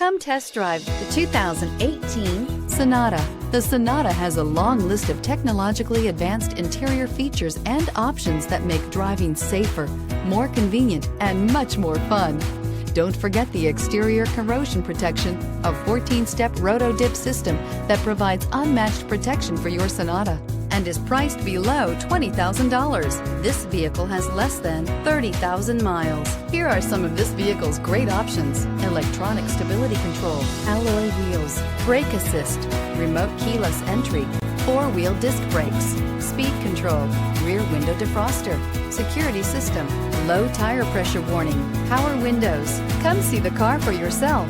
Come test drive the 2018 Sonata. The Sonata has a long list of technologically advanced interior features and options that make driving safer, more convenient, and much more fun. Don't forget the exterior corrosion protection, a 14-step roto-dip system that provides unmatched protection for your Sonata and is priced below $20,000. This vehicle has less than 30,000 miles. Here are some of this vehicle's great options: electronic stability control, alloy wheels, brake assist, remote keyless entry, four-wheel disc brakes, speed control, rear window defroster, security system, low tire pressure warning, power windows. Come see the car for yourself.